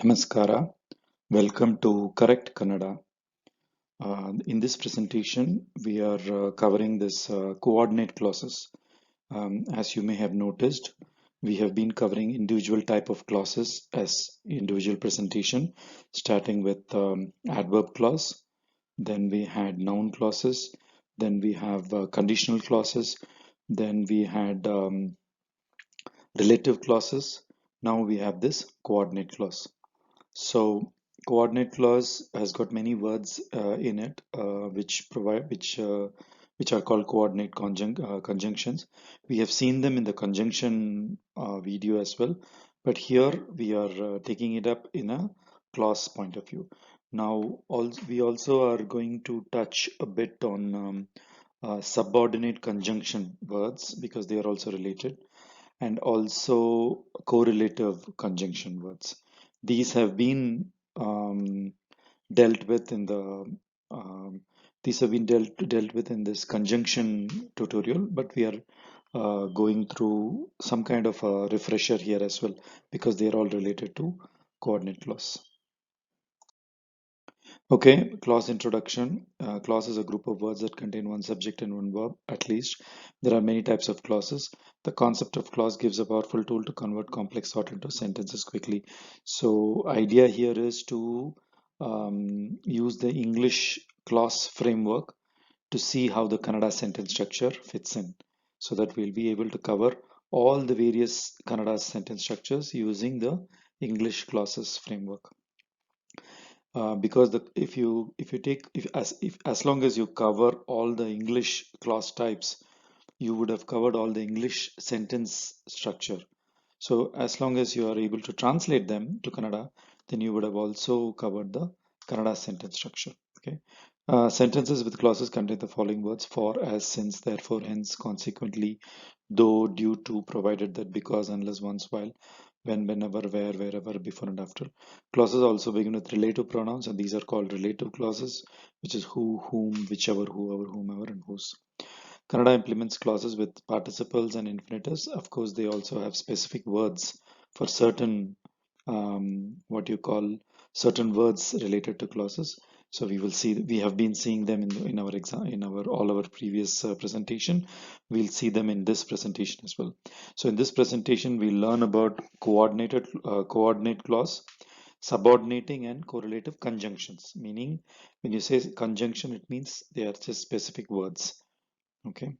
Namaskara. Welcome to Correct Kannada. In this presentation, we are covering this coordinate clauses. As you may have noticed, we have been covering individual type of clauses as individual presentation, starting with adverb clause. Then we had noun clauses. Then we have conditional clauses. Then we had relative clauses. Now we have this coordinate clause. So coordinate clause has got many words in it, which are called coordinate conjunctions. We have seen them in the conjunction video as well, but here we are taking it up in a clause point of view. Now, we also are going to touch a bit on subordinate conjunction words because they are also related, and also correlative conjunction words. These have been dealt with in the um, these have been dealt with in this conjunction tutorial, but we are going through some kind of a refresher here as well because they are all related to coordinate clause. Okay, clause introduction. Clause is a group of words that contain one subject and one verb, at least. There are many types of clauses. The concept of clause gives a powerful tool to convert complex thought into sentences quickly. So, idea here is to use the English clause framework to see how the Kannada sentence structure fits in, so that we'll be able to cover all the various Kannada sentence structures using the English clauses framework. Because if as long as you cover all the English clause types, you would have covered all the English sentence structure. So as long as you are able to translate them to Kannada, then you would have also covered the Kannada sentence structure. Okay. Sentences with clauses contain the following words: for, as, since, therefore, hence, consequently, though, due to, provided that, because, unless, once, while, when, whenever, where, wherever, before, and after. Clauses also begin with relative pronouns, and these are called relative clauses, which is who, whom, whichever, whoever, whomever, and whose. Kannada implements clauses with participles and infinitives. Of course, they also have specific words for certain what you call certain words related to clauses. So we have been seeing them in our exam, in our all our previous presentation. We'll see them in this presentation as well. So in this presentation, we learn about coordinate clause, subordinating, and correlative conjunctions. Meaning, when you say conjunction, it means they are just specific words. Okay.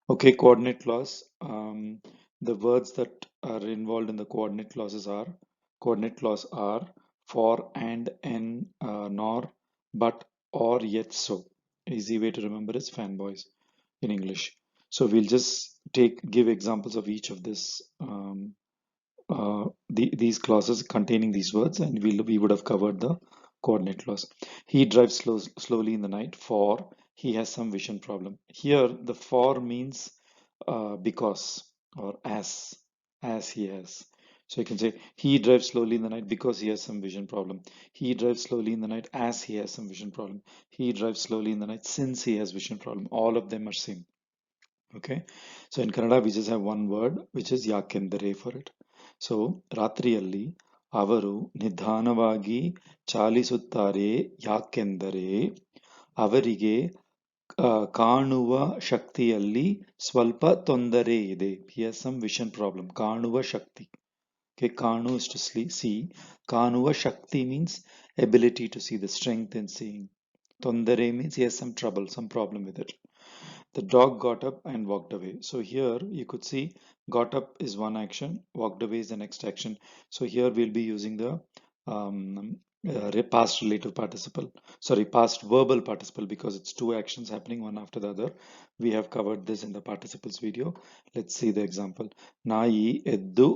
Okay, coordinate clause. The words that are involved in the coordinate clause are for, and, nor, but, or, yet, so. Easy way to remember is fanboys in English. So we'll just give examples of each of these clauses containing these words, and we would have covered the coordinate clause. He drives slowly in the night, for he has some vision problem. Here, the for means because, or as he has. So you can say he drives slowly in the night because he has some vision problem. He drives slowly in the night as he has some vision problem. He drives slowly in the night since he has vision problem. All of them are same. Okay. So in Kannada, we just have one word, which is yakendare for it. So ರಾತ್ರಿಯಲ್ಲಿ ಅವರು ನಿಧಾನವಾಗಿ ಚಾಲಿಸುತ್ತಾರೆ ಯಾಕೆಂದರೆ ಅವರಿಗೆ ಕಾಣುವ ಶಕ್ತಿಯಲ್ಲಿ ಸ್ವಲ್ಪ ತೊಂದರೆ ಇದೆ. He has some vision problem. ಕಾಣುವ ಶಕ್ತಿ. Okay, Kanu is to see. Kanuva Shakti means ability to see, the strength in seeing. Tondare means he has some trouble, some problem with it. The dog got up and walked away. So here you could see got up is one action, walked away is the next action. So here we'll be using the past relative participle, sorry, past verbal participle, because it's two actions happening one after the other. We have covered this in the participles video. Let's see the example. Nai eddu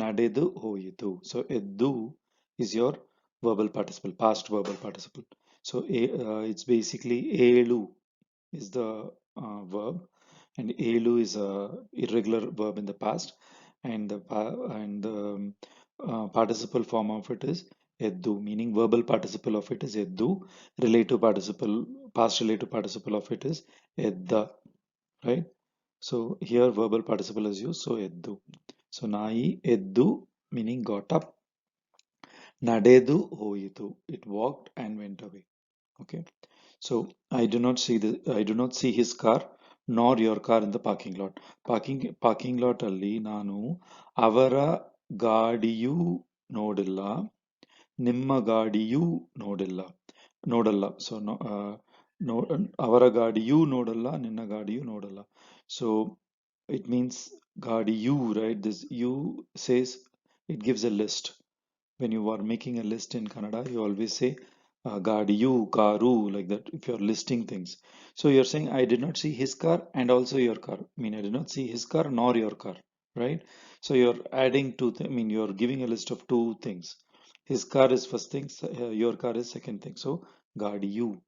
nadedu hoyitu. So eddu is your verbal participle, past verbal participle. So it's basically elu is the verb, and elu is a irregular verb in the past, and the participle form of it is eddu, meaning verbal participle of it is eddu. Relative participle, past relative participle of it is edda, right? So here verbal participle is used, so eddu. So nai eddu meaning got up. Nadedu hoyitu, it walked and went away. Okay, so I do not see his car nor your car in the parking lot. Parking lot ಅಲ್ಲಿ ನಾನು ಅವರ ಗಾಡಿಯೂ ನೋಡಿಲ್ಲ, ನಿಮ್ಮ ಗಾಡಿಯೂ ನೋಡಿಲ್ಲ, ನೋಡಲ್ಲ. So no, no, ಅವರ ಗಾಡಿಯೂ ನೋಡಲ್ಲ, ನಿನ್ನ ಗಾಡಿಯೂ ನೋಡಲ್ಲ. So it means ಗಾಡಿಯೂ, right? This you says it gives a list. When you are making a list in Kannada, you always say gadiyu, karu, like that, if you're listing things. So you're saying, I did not see his car and also your car. I mean, I did not see his car nor your car, right? So you're adding I mean, you're giving a list of two things. His car is first thing, your car is second thing. So gadiyu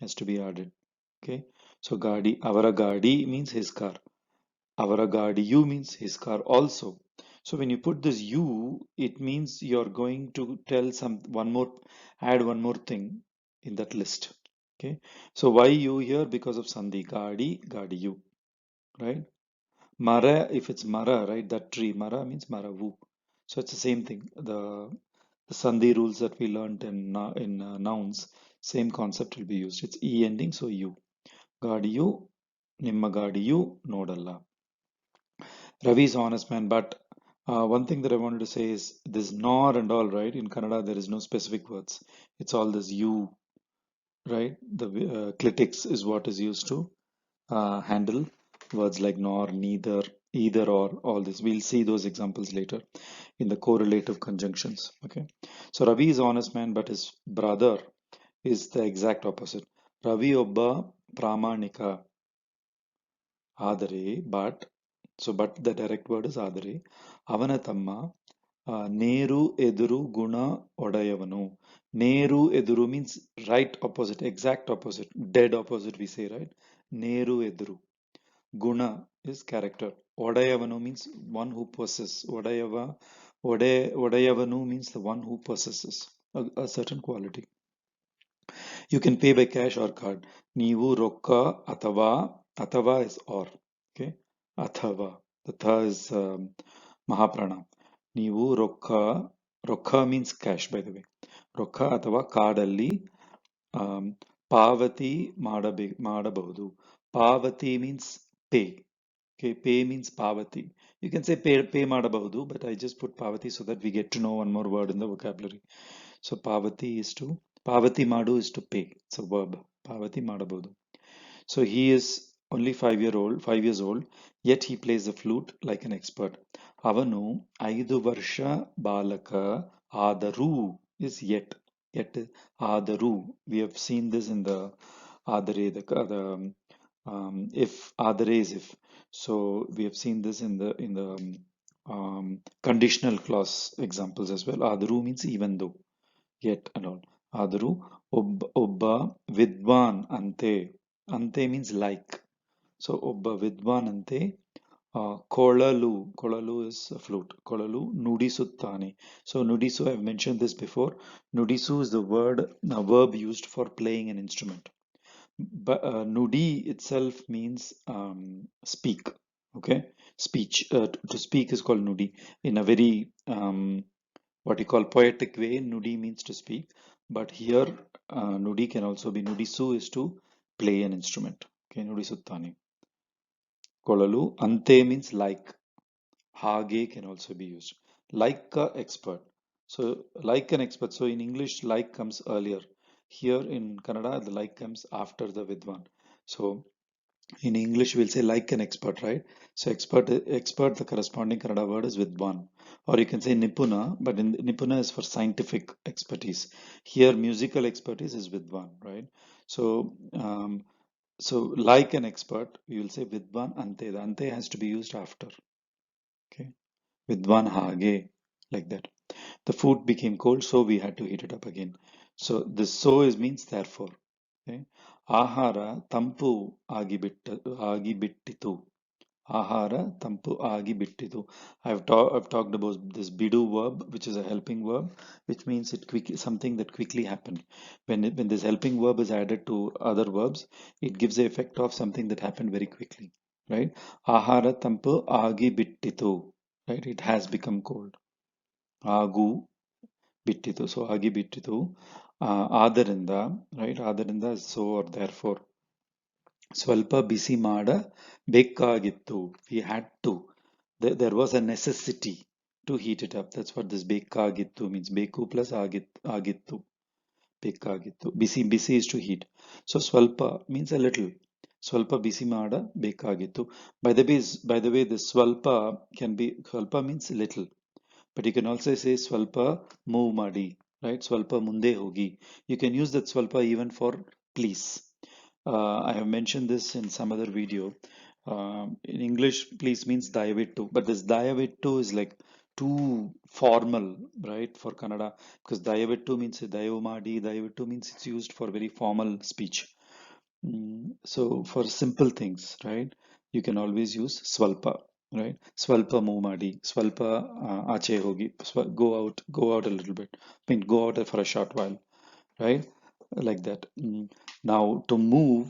has to be added. Okay. So avara gadi means his car. Avara gadiyu means his car also. So when you put this you, it means you're going to tell add one more thing in that list. Okay. So why you here? Because of Sandhi. Gadi you, right? Mara, if it's Mara, right? That tree, Mara means Maravu. So it's the same thing. The Sandhi rules that we learned in nouns, same concept will be used. It's E ending, so you. Gadiyu, Nimma Gadiyu, Nodalla. Ravi is honest man, but one thing that I wanted to say is this nor and all, right? In Kannada, there is no specific words. It's all this you, right? The clitics is what is used to handle words like nor, neither, either, or, all this. We'll see those examples later in the correlative conjunctions. Okay. So Ravi is honest man, but his brother is the exact opposite. Ravi obba pramanika ಆದರೆ, but the direct word is ಆದರೆ, ಅವನ ತಮ್ಮ ನೇರು ಎದುರು ಗುಣ ಒಡೆಯವನು. ನೇರು ಎದುರು means right opposite, exact opposite, dead opposite we say, right? ನೇರು ಎದುರು. Guna is character. Odayavanu means one who possesses. Odayavanu means the one who possesses a certain quality. You can pay by cash or card. Neevu rokka atava is or. Okay, athava. The tha is mahaprana. Neevu rokka means cash, by the way. Rokka atava cardalli pavati ಮಾಡಬಹುದು. Pavati means pay. Okay, pay means pavati. You can say pay ಮಾಡಬಹುದು, but I just put pavati so that we get to know one more word in the vocabulary. So pavati madu is to pay. It's a verb. Pavati ಮಾಡಬಹುದು. So he is only 5 years old, yet he plays the flute like an expert. ಅವನು 5 ವರ್ಷ ಬಾಲಕ ಆದರೂ is yet ಆದರೂ. We have seen this in the ಆದರೆ, if ಆದರೆ is if. So we have seen this in the conditional clause examples as well. ಆದರೂ means even though, yet and all. ಆದರೂ ಒಬ್ಬ ವಿದ್ವಾನ್ ಅಂತೆ. ante means like. So ಒಬ್ಬ ವಿದ್ವಾನ್ ಅಂತೆ ಕೊಳಲು is a flute. ಕೊಳಲು ನುಡಿಸುತ್ತಾನೆ. So ನುಡಿಸು, I've mentioned this before. ನುಡಿಸು is the verb used for playing an instrument. But nudi itself means speak. Okay, speech. To speak is called nudi. In a very what you call poetic way, nudi means to speak. But here, nudi can also be nudisu is to play an instrument. Okay, ನುಡಿಸುತ್ತಾನೆ. ಕೊಳಲು. ante means like. Hage can also be used. Like a expert. So like an expert. So in English, like comes earlier. Here in Kannada, the like comes after the vidwan. So in English, we'll say like an expert, right? So expert, the corresponding Kannada word is vidwan. Or you can say nipuna, but nipuna is for scientific expertise. Here, musical expertise is vidwan, right? So, so like an expert, you will say vidwan ante. The ante has to be used after. Okay, vidwan hage, like that. The food became cold, so we had to heat it up again. So this so is means therefore. Okay. ಆಹಾರ ತಂಪು ಆಗಿಬಿಟ್ಟಿತು. ಆಹಾರ ತಂಪು ಆಗಿಬಿಟ್ಟಿತು. I've talked about this bidu verb, which is a helping verb, which means something that quickly happened. When this helping verb is added to other verbs, it gives the effect of something that happened very quickly, right? ಆಹಾರ ತಂಪು ಆಗಿಬಿಟ್ಟಿತು, right? It has become cold. ಆಗು ಬಿಟ್ಟಿತು. So ಆಗಿ ಬಿಟ್ಟಿತು. ಆದ್ದರಿಂದ, right, ಆದ್ದರಿಂದ so or therefore. ಸ್ವಲ್ಪ ಬಿಸಿ ಮಾಡಬೇಕಾಗಿತ್ತು. We had to. There was a necessity to heat it up. That's what this ಬೇಕಾಗಿತ್ತು means. ಬೇಕು plus ಆಗಿತ್ತು. ಬೇಕಾಗಿತ್ತು. ಬಿಸಿ is to heat. So ಸ್ವಲ್ಪ means a little. ಸ್ವಲ್ಪ ಬಿಸಿ ಮಾಡಬೇಕಾಗಿತ್ತು. By the way, this ಸ್ವಲ್ಪ can be, ಸ್ವಲ್ಪ means little. But you can also say ಸ್ವಲ್ಪ move ಮಾಡಿ, right? ಸ್ವಲ್ಪ ಮುಂದೆ ಹೋಗಿ. You can use that ಸ್ವಲ್ಪ even for please. I have mentioned this in some other video. In English, please means ದಯವಿಟ್ಟು, but this ದಯವಿಟ್ಟು is like too formal, right, for Kannada, because ದಯವಿಟ್ಟು means ದಯವು ಮಾಡಿ, ದಯವಿಟ್ಟು means it's used for very formal speech. So for simple things, right, you can always use swalpa, right? Swalpa move ಮಾಡಿ, ಸ್ವಲ್ಪ ಆಚೆ ಹೋಗಿ, go out a little bit. I mean, go out for a short while, right? Like that. Now to move,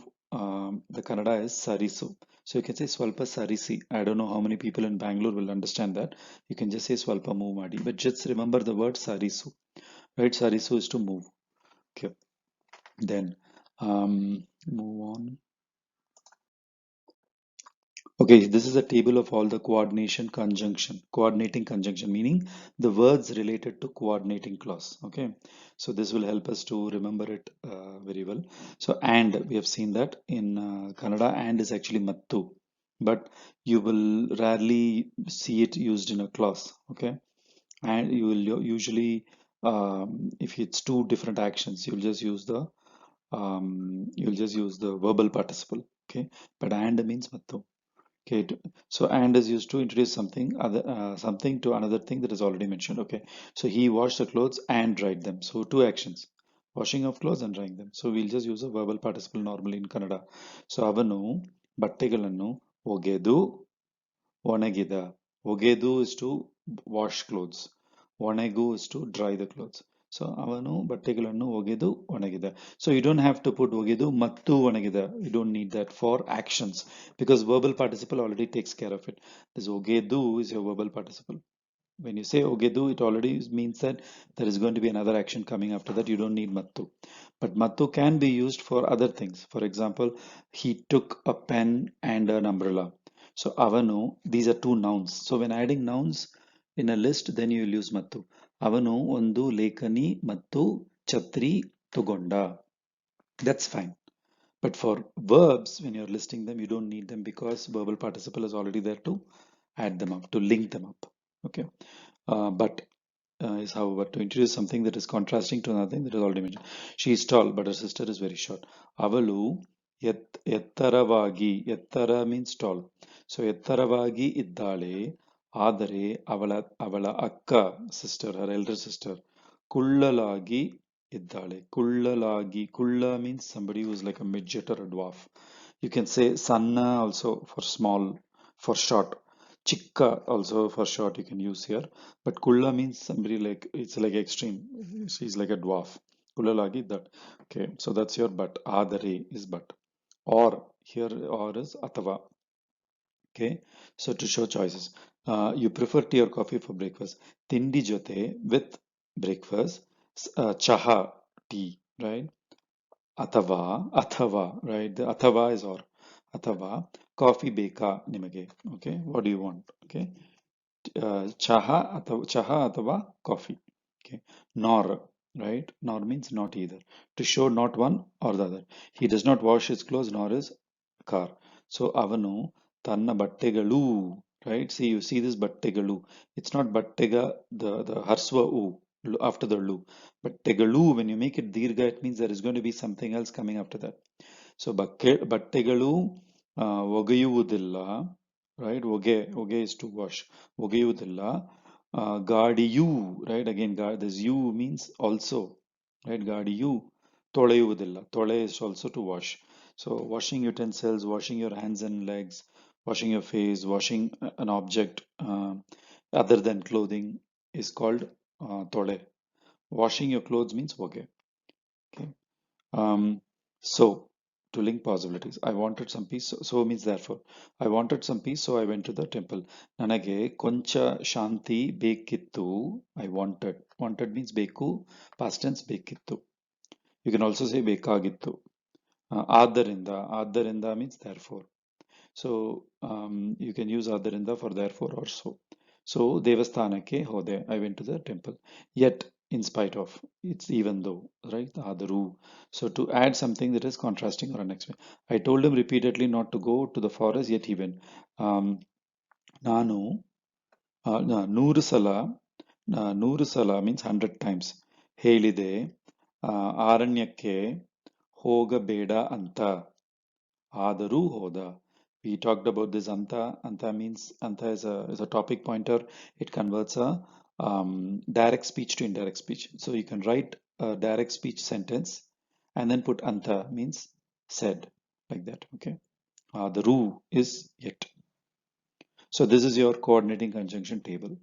the Kannada is sarisu. So you can say swalpa sarisi. I don't know how many people in Bangalore will understand that. You can just say swalpa move ಮಾಡಿ, but just remember the word sarisu, right? Sarisu is to move. Okay. Then move on. Okay, this is a table of all the coordinating conjunction, meaning the words related to coordinating clause. Okay, so this will help us to remember it very well. So, and we have seen that in Kannada, and is actually mattu, but you will rarely see it used in a clause. Okay, and you will usually, if it's two different actions, you'll just use the verbal participle. Okay, but and means mattu. Okay, so and is used to introduce something to another thing that is already mentioned. Okay, so he washed the clothes and dried them. So two actions, washing of clothes and drying them. So we'll just use a verbal participle normally in Kannada. So ಅವನು ಬಟ್ಟೆಗಳನ್ನು ಒಗೆದು ಒಣಗಿದ. ಒಗೆದು is to wash clothes. ಒಣಗು is to dry the clothes. So ಅವನು ಬಟ್ಟೆಗಳನ್ನು ಒಗೆದು ಒಣಗಿದ. So you don't have to put ಒಗೆದು ಮತ್ತು ಒಣಗಿದ. You don't need that for actions because verbal participle already takes care of it. This ಒಗೆದು is your verbal participle. When you say ogedu, it already means that there is going to be another action coming after that. You don't need mattu. But mattu can be used for other things. For example, he took a pen and an umbrella. So avanu, these are two nouns. So when adding nouns in a list, then you will use mattu. Avanu ondu lekani mattu chatri tugonda. That's fine. But for verbs, when you're listing them, you don't need them because verbal participle is already there to add them up, to link them up. Okay. But is however to introduce something that is contrasting to another thing that is already mentioned. She is tall, but her sister is very short. Avalu ಎತ್ತರವಾಗಿ, ಎತ್ತರ means tall. So ಎತ್ತರವಾಗಿ ಇದ್ದಾಳೆ, ಆದರೆ ಅವಳ ಅಕ್ಕ, sister, her elder sister, ಕುಳ್ಳಲಾಗಿ ಇದ್ದಾಳೆ. ಕುಳ್ಳಲಾಗಿ, ಕುಳ್ಳ means somebody who is like a midget or a dwarf. You can say sanna also for small, for short. Chikka also for short you can use here. But kulla means somebody like, it's like extreme. She's like a dwarf. Kullalagi, that. Okay, so that's your but. Adare is but. Or here, or is atava. Okay, so to show choices. You prefer tea or coffee for breakfast. Tindi jote with breakfast. Chaha, tea, right? Athava, right? The athava is or. Athava, coffee beka nimage. Okay, what do you want? Okay, chaha athava coffee. Okay, nor, right? Nor means not either. To show not one or the other. He does not wash his clothes nor his car. So avanu tanna battegalu, right? See, you see this battegalu. It's not battega, the harsva u after the lu. But tegalu, when you make it dirgha, it means there is going to be something else coming after that. So ಬಟ್ಟೆಗಳು ಒಗೆಯುವುದಿಲ್ಲ, right? ಒಗೆ is to wash. ಒಗೆಯುವುದಿಲ್ಲ. ಗಾಡಿಯು, right? Again, this you means also, right? ಗಾಡಿಯು ತೊಳೆಯುವುದಿಲ್ಲ. ತೊಳೆ is also to wash. So washing utensils, washing your hands and legs, washing your face, washing an object other than clothing is called tole. Washing your clothes means ಒಗೆ. Okay. So to link possibilities. I wanted some peace, so means therefore. I wanted some peace, so I went to the temple. Nanage koncha shanti bekittu. I wanted. Wanted means beku, past tense bekittu. You can also say bekagittu. Adarinda. Adarinda means therefore. So you can use Adarinda for therefore or so. So Devasthanake hode. I went to the temple. Yet, in spite of, it's even though, right? Adaru. So to add something that is contrasting or unexpected. I told him repeatedly not to go to the forest, yet he went. ನಾನು ನೂರು ಸಲ means 100 times ಹೇಳಿದೆ ಅರಣ್ಯಕ್ಕೆ ಹೋಗಬೇಡ ಅಂತ ಆದರೂ ಹೋದ. We talked about this anta. Anta means anta is a topic pointer. It converts a direct speech to indirect speech. So you can write a direct speech sentence and then put anta means said, like that. Okay. The ru is yet. So this is your coordinating conjunction table.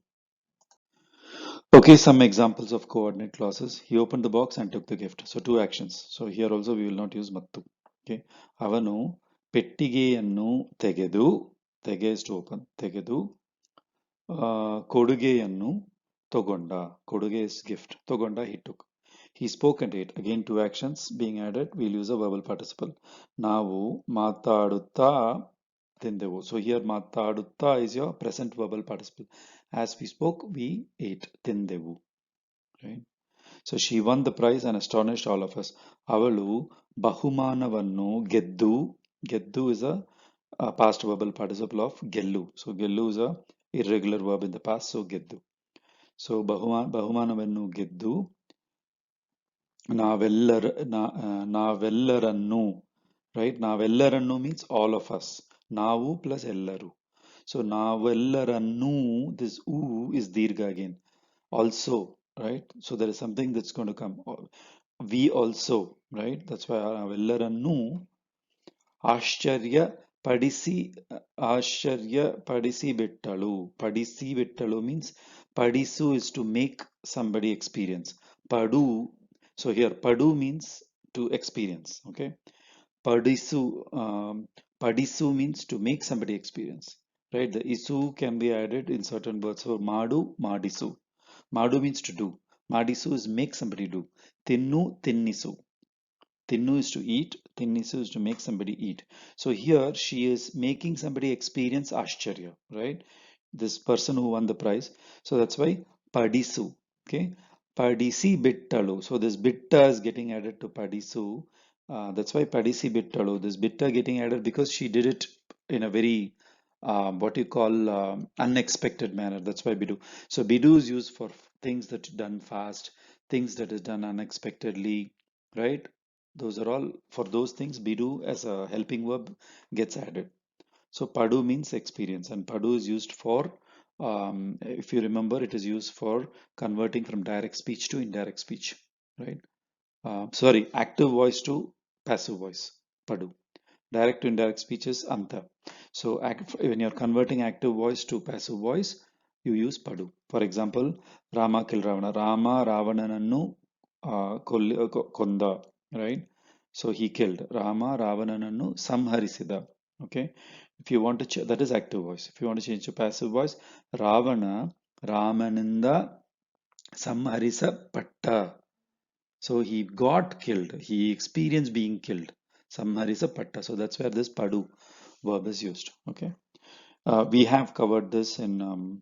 Okay, some examples of coordinate clauses. He opened the box and took the gift. So two actions. So here also we will not use mattu. Okay. ಅವನು ಪೆಟ್ಟಿಗೆಯನ್ನು ತೆಗೆದು ತೆಗೆ is to open ತೆಗೆದು ಕೊಡುಗೆಯನ್ನು ತಗೊಂಡ ಕೊಡುಗೆ is gift ತಗೊಂಡ he took. He spoke and ate. Again two actions being added. We'll use a verbal participle. ನಾವು ಮಾತಾಡುತ್ತಾ ತಿಂದೆವು. So here ಮಾತಾಡುತ್ತಾ is your present verbal participle. As we spoke, we ate ತಿಂದೆವು. Right? So she won the prize and astonished all of us. ಅವಳು ಬಹುಮಾನವನ್ನು ಗೆದ್ದು ಗೆದ್ದು is a past verbal participle of ಗೆಲ್ಲು. So ಗೆಲ್ಲು is a irregular verb in the past. So ಗೆದ್ದು. So ಬಹುಮಾನವನ್ನು ಗೆದ್ದು ನಾವೆಲ್ಲರನ್ನು, right? ನಾವೆಲ್ಲರನ್ನು means all of us. ನಾವು plus ಎಲ್ಲರು. So ನಾವೆಲ್ಲರನ್ನು, this oo is dirgha again. Also, right? So there is something that's going to come. We also, right? That's why ನಾವೆಲ್ಲರನ್ನು ಆಶ್ಚರ್ಯ ಪಡಿಸಿ ಬಿಟ್ಟಳು. ಪಡಿಸಿ ಬಿಟ್ಟಳು means ಪಡಿಸು is to make somebody experience. Padu, so here padu means to experience. Okay. Padisu, padisu means to make somebody experience. Right. The isu can be added in certain words. So madu, madisu. Madu means to do. Madisu is make somebody do. Tinnu, tinnisu. Tinnu is to eat, Tinnisu is to make somebody eat. So here she is making somebody experience Ashcharya, right? This person who won the prize. So that's why Padisu, okay? Padisi Bittalu. So this Bitta is getting added to Padisu. That's why Padisi Bittalu. This Bitta getting added because she did it in a very what you call unexpected manner. That's why Bidu. So Bidu is used for things that are done fast, things that is done unexpectedly, right? Those are all for those things. Bidu as a helping verb gets added. So Padu means experience, and Padu is used for, if you remember, it is used for converting from direct speech to indirect speech, right? Sorry, active voice to passive voice. Padu. Direct to indirect speech is anta. So when you're converting active voice to passive voice, you use padu. For example, Rama killed Ravana. Rama Ravananannu konda, right? So he killed. Rama Ravananannu samharisida. Okay. If you want to, that is active voice. If you want to change to passive voice, Ravana Ramaninda samharisa patta. So he got killed. He experienced being killed. Samharisa patta. So that's where this padu verb is used. Okay. We have covered this in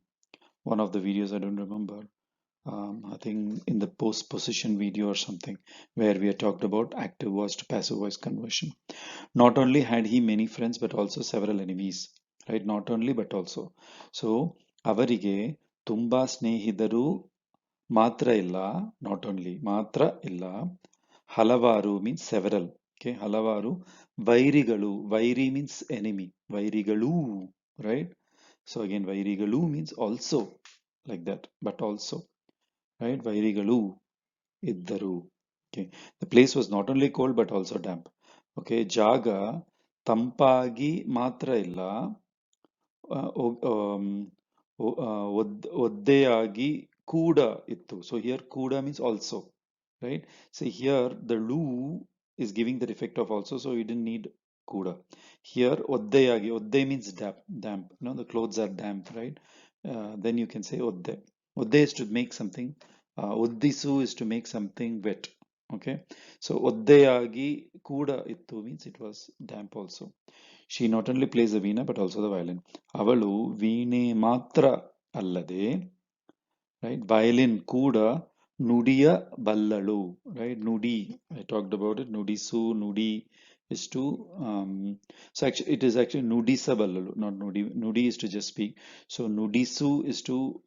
one of the videos. I don't remember. I think in the post-position video or something, where we had talked about active voice to passive voice conversion. Not only had he many friends, but also several enemies. Right? Not only, but also. So ಅವರಿಗೆ ತುಂಬಾ ಸ್ನೇಹಿತರು ಮಾತ್ರ ಇಲ್ಲ, not only, ಮಾತ್ರ ಇಲ್ಲ, ಹಲವಾರು means several. Okay, ಹಲವಾರು ವೈರಿಗಳು, ವೈರಿ means enemy, ವೈರಿಗಳು, right? So again, ವೈರಿಗಳು means also, like that, but also, right? ವೈರಿಗಳು ಇದ್ದರು. Okay, the place was not only cold but also damp. Okay, ಜಾಗ ತಂಪಾಗಿ ಮಾತ್ರ ಇಲ್ಲ, ಒದ್ದೆಯಾಗಿ ಕೂಡ ಇತ್ತು. So here kuda means also, right? So here the lu is giving that effect of also, so you didn't need kuda. Here, oddayagi. Odday means damp. Damp. You know, the clothes are damp, right? Then you can say odday. Odday is to make something. Oddisu is to make something wet. Okay. So oddayagi kuda ittu means it was damp also. She not only plays the veena but also the violin. Avalu veene matra allade, right? Violin kuda nudiya ballalu, right? Nudi, I talked about it. Nudisu, nudi is to so actually it is actually nudisa ballalu, not nudi. Nudi is to just speak. So nudisu is to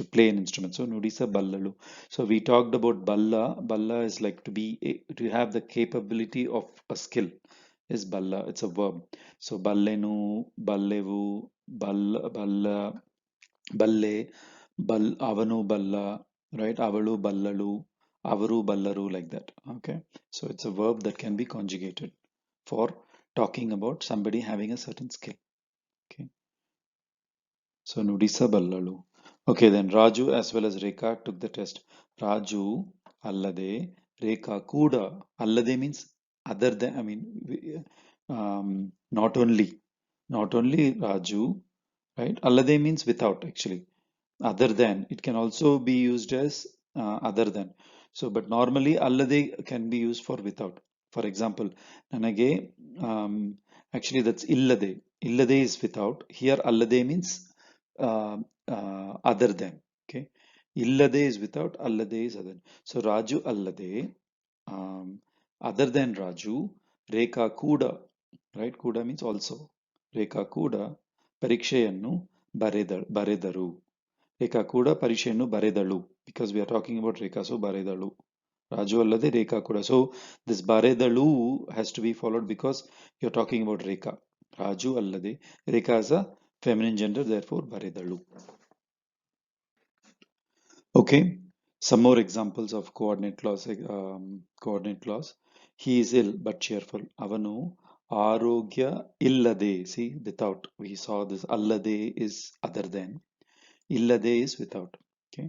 play an instrument. So nudisa ballalu. So we talked about balla. Balla is like to be to have the capability of a skill is balla. It's a verb. So ballenu, ballevu, balla, balle, avanu balla, right? Avalu ballalu, avaru ballaru, like that. Okay. So it's a verb that can be conjugated for talking about somebody having a certain skill. Okay. So nudisa ballalu. Okay, then Raju as well as Rekha took the test. Raju allade, Rekha kuda. Allade means other than, I mean, not only, Raju, right? Allade means without, actually. Other than, it can also be used as other than. So but normally allade can be used for without. For example, nanage, um, actually that's illade is without. Here allade means uh, other than. Okay, illade is without, allade is other. So Raju allade, um, other than Raju, Rekha kuda, right? Kuda means also. Rekha kuda ಪರೀಕ್ಷೆಯನ್ನು ಬರೆದರು. ರೇಖಾ ಕೂಡ ಪರೀಕ್ಷೆಯನ್ನು ಬರೆದಳು, because we are talking about Rekha, so ಬರೆದಳು. Raju allade Rekha kuda. So this baredalu has to be followed because you're talking about Rekha. Raju allade, Rekha is a feminine gender, therefore baredalu. Okay, some more examples of coordinate clause. Coordinate clause. He is ill but cheerful. Avanu arogya illade. See, without. We saw this. Allade is other than. Illade is without. Okay.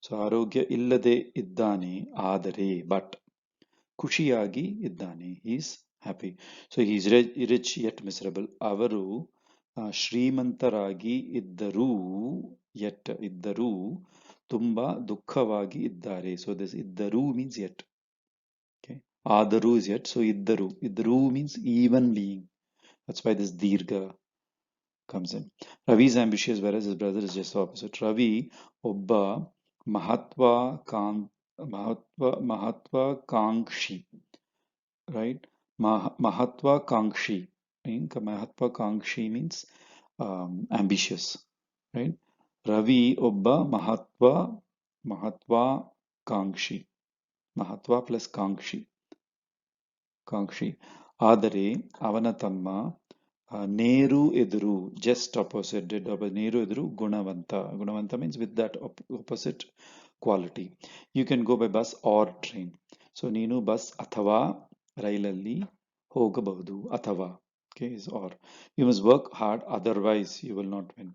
So arogya illade iddane adare, but ಖುಷಿಯಾಗಿ ಇದ್ದಾನೆ. He is happy. So he is rich yet miserable. ಅವರು ಶ್ರೀಮಂತರಾಗಿ ಇದ್ದರೂ ತುಂಬಾ ದುಃಖವಾಗಿ ಇದ್ದಾರೆ. So this ಇದ್ದರೂ means yet. Okay. ಆದರೂ is yet. So ಇದ್ದರೂ means even being. That's why this dirgha comes in. Ravi is ambitious, whereas his brother is just the opposite. Ravi ಒಬ್ಬ ಮಹತ್ವಾಕಾಂಕ್ಷಿ, right? Mahatwakankshi. Mahatwakankshi means ambitious, right? Ravi obba mahatwakankshi. Mahatva plus ಕಾಂಕ್ಷಿ. ಆದರೆ ಅವನ ತಮ್ಮ ನೇರು ಎದುರು, just opposite, ನೇರು ಎದುರು ಗುಣವಂತ. ಗುಣವಂತ means with that opposite quality. You can go by bus or train. So ನೀನು ಬಸ್ ಅಥವಾ ರೈಲಲ್ಲಿ ಹೋಗಬಹುದು. ಅಥವಾ, okay, is or. You must work hard, otherwise you will not win.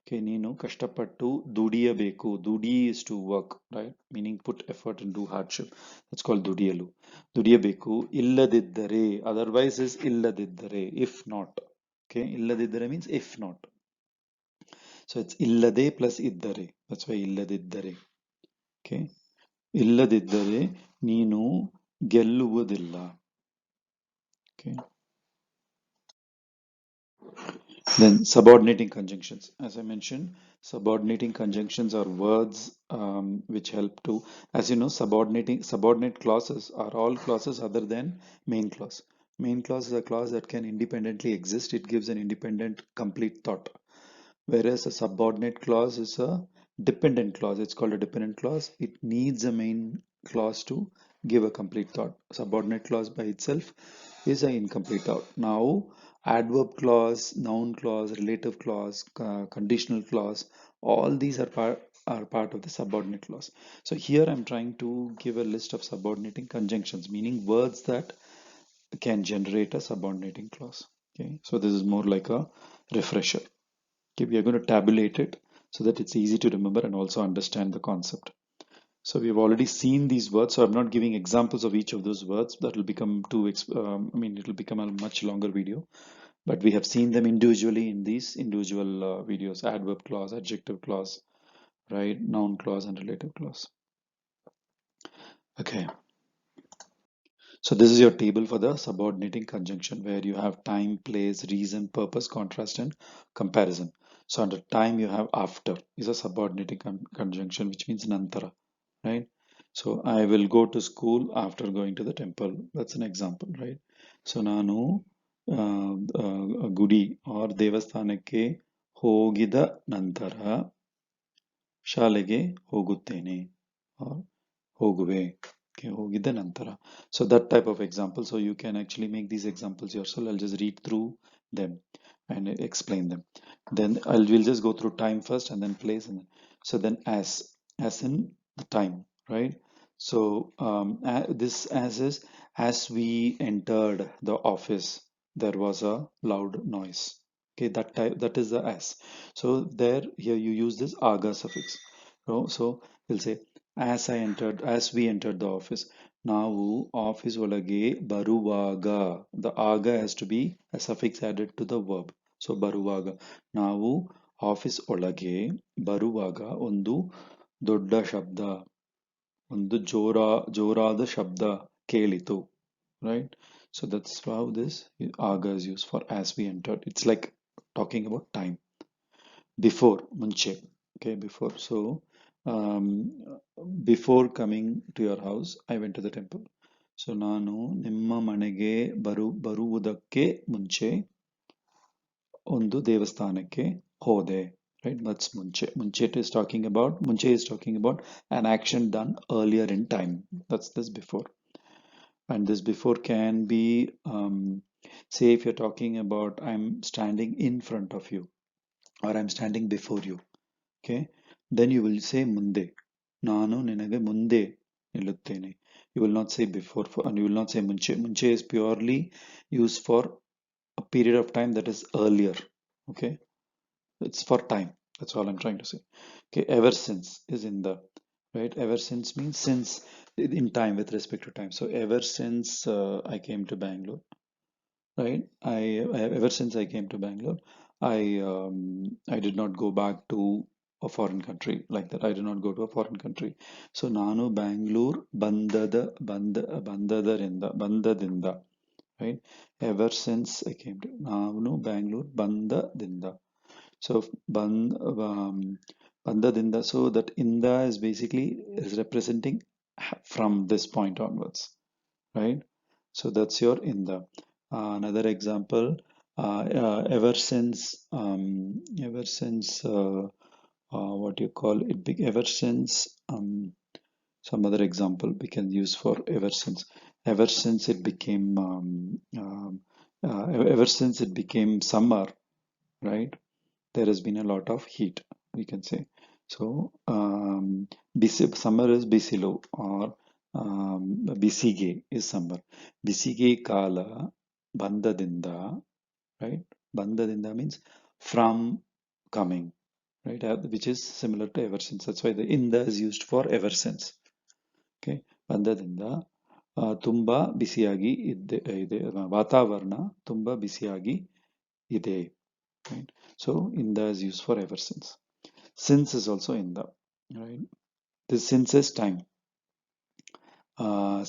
Okay, ನೀನು ಕಷ್ಟಪಟ್ಟು ದುಡಿಯಬೇಕು. ದುಡಿ is to work, right? Meaning put effort and do hardship. That's called ದುಡಿಯಲು. ದುಡಿಯಬೇಕು. ಇಲ್ಲದಿದ್ದರೆ, otherwise is ಇಲ್ಲದಿದ್ದರೆ, if not. Okay, ಇಲ್ಲದಿದ್ದರೆ means if not. So it's illade plus iddare. That's why illadiddare. Okay. ಇಲ್ಲದಿದ್ದರೆ ನೀನು ಗೆಲ್ಲುವುದಿಲ್ಲ. Okay. Then subordinating conjunctions. As I mentioned, subordinating conjunctions are words which help to, as you know, subordinate clauses are all clauses other than main clause. Main clause is a clause that can independently exist. It gives an independent, complete thought. Whereas a subordinate clause is a dependent clause. It's called a dependent clause. It needs a main clause to give a complete thought. Subordinate clause by itself is an incomplete thought. Now, adverb clause, noun clause, relative clause, conditional clause, all these are part of the subordinate clause. So here I'm trying to give a list of subordinating conjunctions, meaning words that can generate a subordinating clause. Okay, so this is more like a refresher. Okay, we are going to tabulate it so that it's easy to remember and also understand the concept. So we've already seen these words, so I'm not giving examples of each of those words. That will become it will become a much longer video. But we have seen them individually in these individual videos: adverb clause, adjective clause, right? Noun clause and relative clause. Okay. So this is your table for the subordinating conjunction, where you have time, place, reason, purpose, contrast, and comparison. So under time you have after is a subordinating conjunction, which means nantara, right? So I will go to school after going to the temple. That's an example, right? So ನಾನು ಗುಡಿ or ದೇವಸ್ಥಾನಕ್ಕೆ ಹೋಗಿದ ನಂತರ ಶಾಲೆಗೆ ಹೋಗುತ್ತೇನೆ or ಹೋಗುವೆ. Okay, ಹೋಗಿದ್ದ ನಂತರ. So that type of example. So you can actually make these examples yourself. I'll just read through them and explain them. Then we'll just go through time first and then place. And so then as in the time, right? So this as is, as we entered the office, there was a loud noise. Okay, that is the as. So there, here you use this aga suffix. So we'll say as we entered the office. ನಾವು office ಒಳಗೆ ಬರುವಾಗ, the aga has to be a suffix added to the verb. So ಬರುವಾಗ, ನಾವು office ಒಳಗೆ ಬರುವಾಗ ಒಂದು ದೊಡ್ಡ ಶಬ್ದ, ಒಂದು ಜೋರಾದ ಶಬ್ದ ಕೇಳಿತು, right? So that's how this aga is used for as we entered. It's like talking about time. Before, munche. Okay, before. So um, before coming to your house, I went to the temple. So ನಾನು ನಿಮ್ಮ ಮನೆಗೆ ಬರುವುದಕ್ಕೆ ಮುಂಚೆ ಒಂದು ದೇವಸ್ಥಾನಕ್ಕೆ ಹೋದೆ. Right? That's munche. Munche is talking about an action done earlier in time. That's this before. And this before can be, say if you're talking about I'm standing in front of you or I'm standing before you. Okay, then you will say ಮುಂದೆ. ನಾನು ನಿನಗೆ ಮುಂದೆ ನಿಲ್ಲುತ್ತೇನೆ. You will not say before and you will not say ಮುಂಚೆ. ಮುಂಚೆ is purely used for a period of time that is earlier. Okay, it's for time. That's all I'm trying to say. Okay, ever since is in the, right? Ever since means since in time, with respect to time. So ever since I came to Bangalore, right? Ever since I came to Bangalore, I did not go back to a foreign country like that. I did not go to a foreign country. So ನಾನು Bangalore ಬಂದದಿಂದ, right? Ever since I came to, ನಾನು Bangalore ಬಂದದಿಂದ. So bandadinda. So that inda is basically is representing from this point onwards, right? So that's your inda. Another example, ever since what you call it, ever since some other example we can use for ever since. Ever since it became ever since it became summer, right? There has been a lot of heat, we can say. So summer is bisilu or bisige is summer. Bisige kala bandadinda, right? Bandadinda means from coming, right? Which is similar to ever since. That's why the inda is used for ever since. Okay, ಬಂದದಿಂದ ತುಂಬಾ ಬಿಸಿಯಾಗಿ ಇದೆ, ವಾತಾವರಣ ತುಂಬಾ ಬಿಸಿಯಾಗಿ ಇದೆ, right? So inda is used for ever since. Since is also inda, right? This since is time.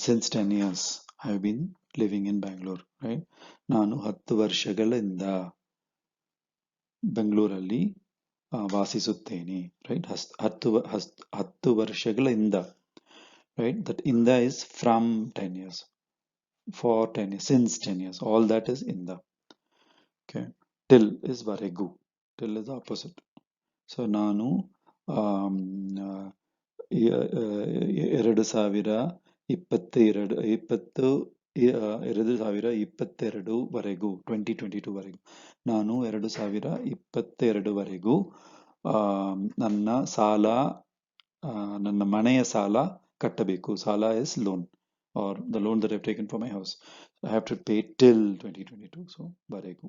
Since 10 years I've been living in Bangalore, right? ನಾನು 10 ವರ್ಷಗಳಿಂದ ಬೆಂಗಳೂರಲ್ಲಿ ವಾಸಿಸುತ್ತೇನೆ, right? 10 ವರ್ಷಗಳಿಂದ, right? That inda is from 10 years, for 10 years, since 10 years, all that is inda. Okay, till is varegу. Till is the opposite. So ನಾನು am, ಆ, 2022ವರೆಗೂ 2022ವರೆಗೂ ನಾನು 2022ವರೆಗೂ ನನ್ನ ನನ್ನ ಮನೆಯ ಸಾಲ ಕಟ್ಟಬೇಕು. ಸಾಲ is loan, or the loan that I've taken for my house. I have to pay till 2022. So ವರೆಗೂ.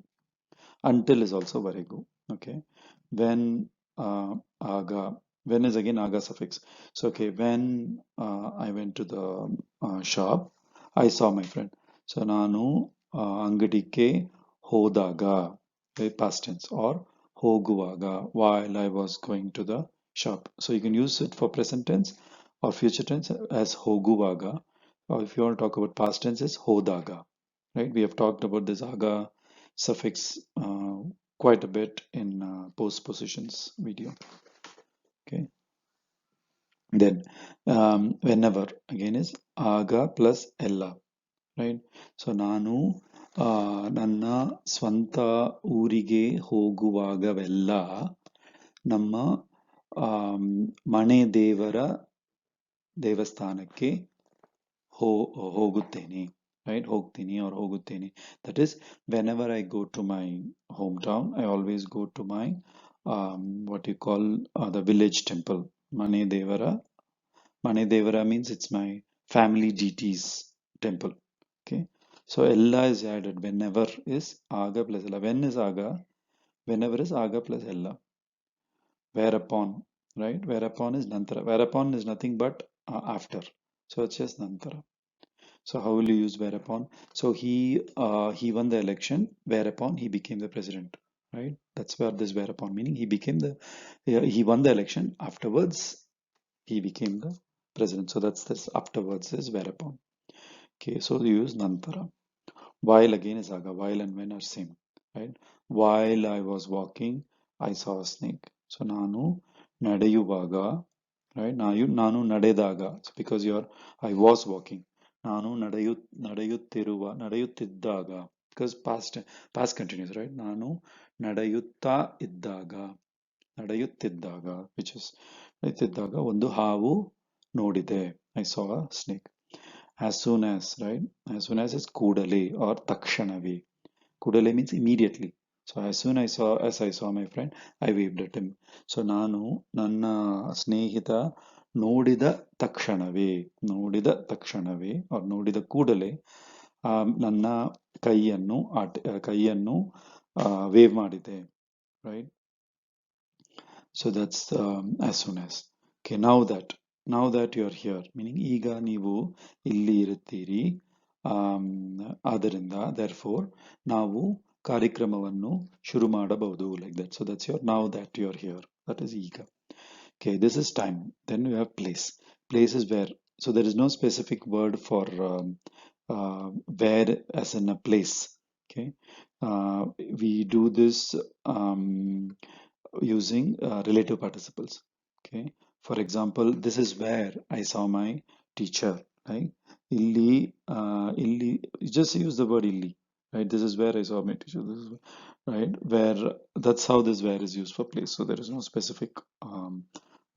Until is also ವರೆಗೂ. Okay, when ಆಗ When is again aga suffix. So okay, when I went to the shop, I saw my friend. So ನಾನು ಅಂಗಡಿಗೆ ಹೋದಾಗ, past tense, or ಹೋಗುವಾಗ, while I was going to the shop. So you can use it for present tense or future tense as ಹೋಗುವಾಗ, or if you want to talk about past tense as ಹೋದಾಗ, right? We have talked about this aga suffix quite a bit in postpositions video. Okay. Then whenever again is aga plus ella, right? So ನಾನು ನನ್ನ ಸ್ವಂತ ಊರಿಗೆ ಹೋಗುವಾಗವೆಲ್ಲ ನಮ್ಮ ಮನೆ ದೇವರ ದೇವಸ್ಥಾನಕ್ಕೆ ಹೋಗುತ್ತೇನೆ, right? ಹೋಗ್ತೀನಿ or ಹೋಗುತ್ತೇನೆ. That is, whenever I go to my hometown, I always go to my what you call the village temple. ಮನೆ ದೇವರ Manedevara means it's my family deity's temple. Okay. So Ella is added. Whenever is Aga plus Ella. When is Aga? Whenever is Aga plus Ella. Whereupon, right? Whereupon is Nantara. Whereupon is nothing but after. So it's just Nantara. So how will you use whereupon? So he won the election. Whereupon he became the president. Right? That's where this whereupon meaning he became he won the election. Afterwards, he became the president. So that's this afterwards is whereupon. Okay, so you use nantara. While again is aga. While and when are same, right? While I was walking, I saw a snake. So ನಾನು ನಡೆಯುವಾಗ, right? ನಾನು ನಡೆದಾಗ. So because I was walking. ನಾನು ನಡೆಯುತ್ತಿದ್ದಾಗ. Because past continuous, right? ನಾನು ನಡೆಯುತ್ತಾ ಇದ್ದಾಗ. which is ನಡೆಯುತ್ತಿದ್ದಾಗ ಒಂದು ಹಾವು ನೋಡಿದೆ. I saw a snake. As soon as, right? As soon as is ಕೂಡಲೇ or ತಕ್ಷಣವೇ. ಕೂಡಲೇ means immediately. So as I saw my friend, I waved at him. So ನಾನು ನನ್ನ ಸ್ನೇಹಿತ ನೋಡಿದ ತಕ್ಷಣವೇ or ನೋಡಿದ ಕೂಡಲೇ ನನ್ನ ಕೈಯನ್ನು ವೇವ್ ಮಾಡಿದೆ, right? So that's as soon as. Okay, now that you're here, meaning ಈಗ ನೀವು ಇಲ್ಲಿ ಇರುತ್ತೀರಿ, ಆದ್ದರಿಂದ therefore ನಾವು ಕಾರ್ಯಕ್ರಮವನ್ನು ಶುರು ಮಾಡಬಹುದು, like that. So that's your now that you're here. That is ಈಗ. Okay, this is time. Then we have place. Place is where. So there is no specific word for where as in a place. Okay, we do this using relative participles. Okay, for example, this is where I saw my teacher, right? Illi, just use the word illi, right? This is where I saw my teacher. This is right where. That's how this where is used for place. So there is no specific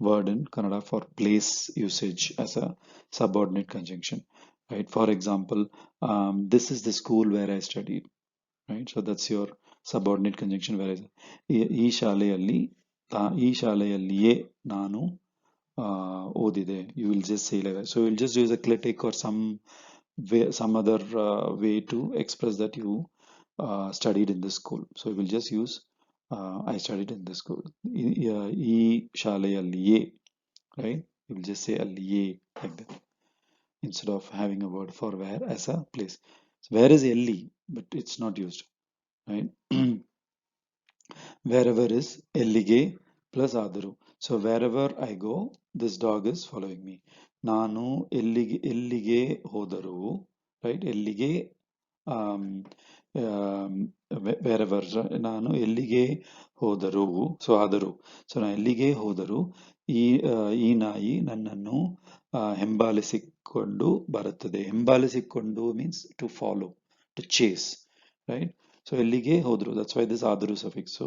word in Kannada for place usage as a subordinate conjunction, right? For example, this is the school where I studied, right? So that's your subordinate conjunction. Whereas ಈ ಶಾಲೆಯಲ್ಲಿಯೇ ನಾನು ಓದಿದೆ. You will just say like that. So you'll just use a clitic or some other way to express that you studied in this school. So you will just use I studied in this school. ಈ ಶಾಲೆಯಲ್ಲಿಯೇ, right? You will just say ಅಲ್ಲಿಯೇ like that instead of having a word for where as a place. So where is ಎಲ್ಲಿ, but it's not used, right? Wherever is ಎಲ್ಲಿಗೆ plus ಆದರೂ. So wherever I go, this dog is following me. ನಾನು ಎಲ್ಲಿಗೆ ಹೋದರೂ, right? ಎಲ್ಲಿಗೆ wherever, ನಾನು ಎಲ್ಲಿಗೆ ಹೋದರೂ, so ಆದರೂ. So ನಾನು ಎಲ್ಲಿಗೆ ಹೋದರೂ ಈ ನಾಯಿ ನನ್ನನ್ನು ಹಿಂಬಾಲಿಸಿಕೊಂಡು ಬರುತ್ತದೆ. ಹಿಂಬಾಲಿಸಿಕೊಂಡು means to follow, to chase, right? So ಎಲ್ಲಿಗೆ ಹೋದ್ರು. That's why this adaru suffix. So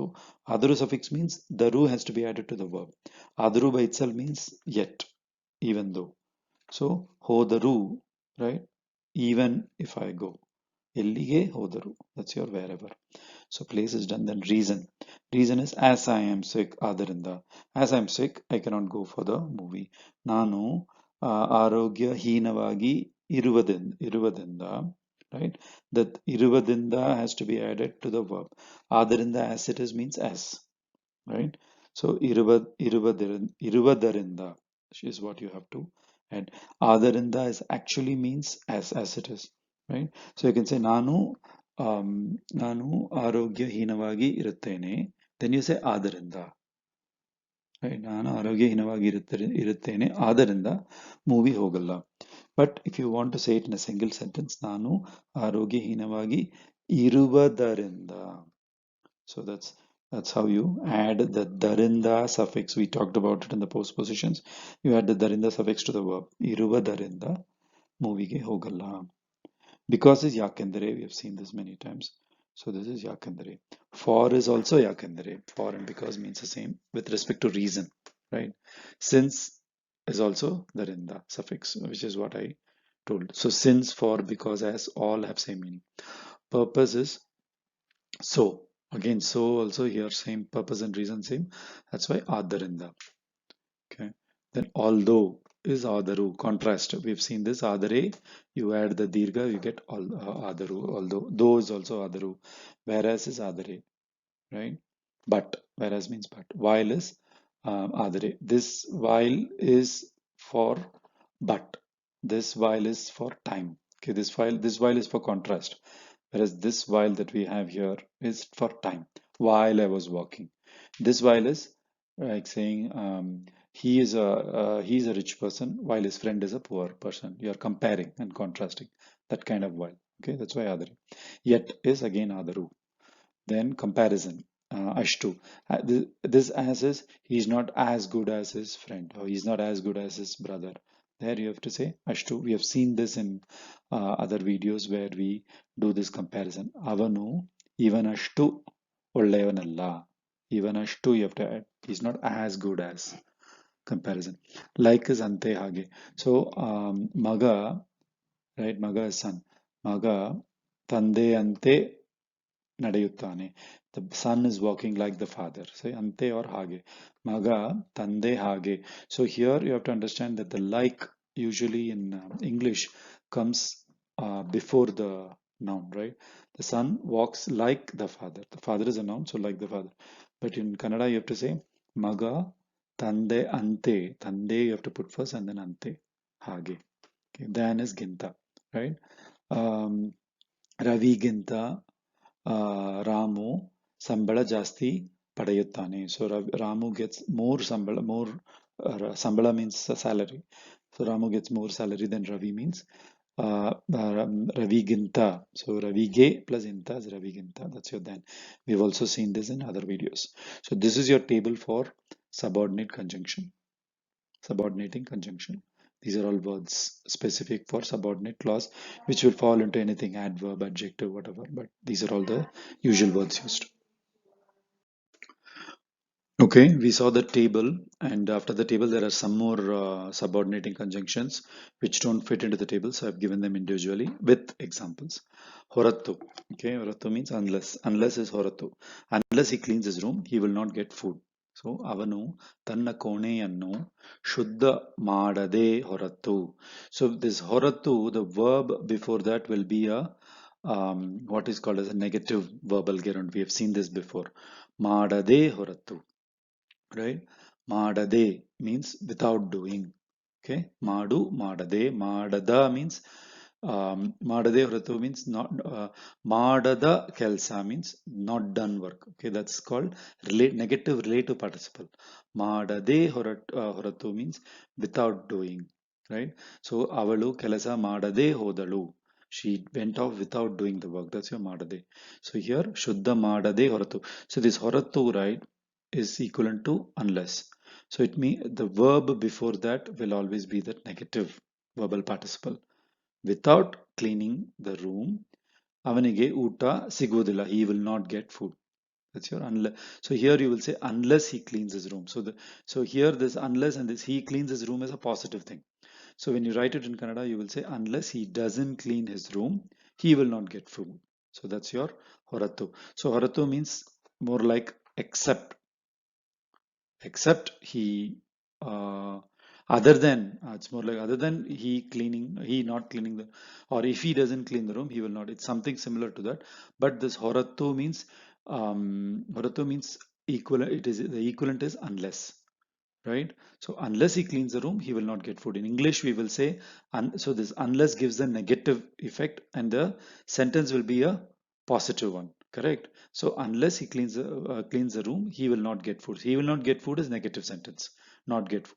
adaru suffix means the ru has to be added to the verb. Adaru by itself means yet, even though. So ಹೋದರು, right? Even if I go. ಎಲ್ಲಿಗೆ ಹೋದರು. That's your wherever. So place is done. Then reason. Reason is as I am sick. ಆದ್ದರಿಂದ. As I am sick, I cannot go for the movie. ನಾನು ಆರೋಗ್ಯಹೀನವಾಗಿ ಇರುವುದರಿಂದ, right? That ಇರುವುದರಿಂದ has to be added to the verb. ಆದ್ದರಿಂದ as it is means as, right? So iruvadarinda is what you have to add. Adarinda is actually means as it is, right? So you can say um, ನಾನು ಆರೋಗ್ಯಹೀನವಾಗಿ ಇರುತ್ತೇನೆ. Then you say ಆದರಿಂದ, right? ನಾನು ಆರೋಗ್ಯಹೀನವಾಗಿ ಇರುತ್ತೇನೆ ಆದ್ದರಿಂದ movie ಹೋಗಲ್ಲ. But if you want to say it in a single sentence, ನಾನು ಆರೋಗ್ಯಹೀನವಾಗಿ ಇರುವುದರಿಂದ. So that's how you add the darinda suffix. We talked about it in the postpositions. You add the darinda suffix to the verb. ಇರುವುದರಿಂದ ಮೂವಿಗೆ ಹೋಗಲ್ಲ. Because is yakandare. We have seen this many times. So this is yakandare. For is also yakandare. For and because means the same with respect to reason, right? Since is also darinda suffix, which is what I told. So since, for, because, as all have same meaning. Purpose is so. Again, so also here same purpose and reason same. That's why adarinda. Okay. Then although is adaru. Contrast. We've seen this adare. You add the dirgha, you get all adaru. Although though is also adaru. Whereas is adare. Right. But whereas means but. While is adare. This while is for but. This while is for time. Okay. This while is for contrast. Whereas this while that we have here is for time. While I was walking. This while is like saying he's a rich person while his friend is a poor person. You are comparing and contrasting that kind of while. Okay, that's why adaru. Yet is again adaru. Then comparison. Ashtu. This as is he's not as good as his friend, or he's not as good as his brother. There you have to say Ashtu. We have seen this in other videos where we do this comparison. Avanu Ivanashtu Ollevanalla. Ivanashtu you have to add. He's not as good as comparison. Like is ante hage. So Maga, right? Maga is son. Maga Tande ante ನಡೆಯುತ್ತಾನೆ. The son is walking like the father. So ante or hage. Maga tande hage. So here you have to understand that the like usually in English comes before the noun, right? The son walks like the father. The father is a noun, so like the father. But in Kannada you have to say Maga tande ante. Tande you have to put first and then ante hage. Okay. Then is ginta, right? Um, Ravi ginta Ramu ಸಂಬಳ ಜಾಸ್ತಿ ಪಡೆಯುತ್ತಾನೆ. So Ramu gets more sambala, more sambala means salary. So Ramu gets more salary than Ravi means Ravi ginta. So Ravi ge plus inta is Ravi ginta. That's your then. We've also seen this in other videos. So this is your table for subordinate conjunction, subordinating conjunction. These are all words specific for subordinate clause, which will fall into anything adverb, adjective, whatever. But these are all the usual words used. Okay, we saw the table, and after the table, there are some more subordinating conjunctions which don't fit into the table, so I've given them individually with examples. Horattu. Okay, horattu means unless. Unless is horattu. Unless he cleans his room, he will not get food. So, avanu tanna koneyannu shuddha madade horattu. So, this horattu, the verb before that will be a what is called as a negative verbal gerund. We have seen this before. Madade horattu, right? Madade means without doing. Okay, madu madade. Madada means madade horatu means not madada kelsa means not done work. Okay, that's called negative relative participle. Madade horatu means without doing, right? So avalu kelasa madade hodalu. She went off without doing the work. That's your madade. So here shuddha madade horatu. So this horatu, right, is equivalent to unless. So it means the verb before that will always be that negative verbal participle. Without cleaning the room, avanige uta sigudilla. He will not get food. That's your unless. So here you will say unless he cleans his room. So here this unless and this he cleans his room is a positive thing. So when you write it in Kannada, you will say unless he doesn't clean his room, he will not get food. So that's your horattu. So horattu means more like except he other than it's more like other than he not cleaning the, or if he doesn't clean the room he will not. It's something similar to that, but this horattu means equivalent, it is the equivalent is unless, right? So unless he cleans the room, he will not get food. In English, we will say, so this unless gives a negative effect and the sentence will be a positive one, correct? So unless he cleans the room, he will not get food. He will not get food is negative sentence, not get food.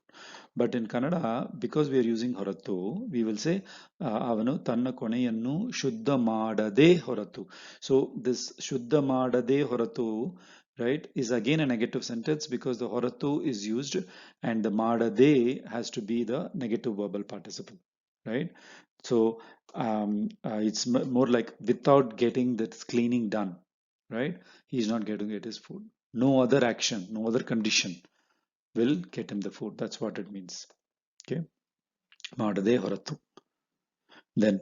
But in Kannada, because we are using ಹೊರತು, we will say, ಅವನು ತನ್ನ ಕೊನೆಯನ್ನು ಶುದ್ಧ ಮಾಡದೆ ಹೊರತು. So this ಶುದ್ಧ ಮಾಡದೆ ಹೊರತು, right, is again a negative sentence because the horatu is used and the madade has to be the negative verbal participle, right? So it's more like without getting this cleaning done, right? He's not getting it his food. No other action, no other condition will get him the food. That's what it means. Okay, madade horatu. Then,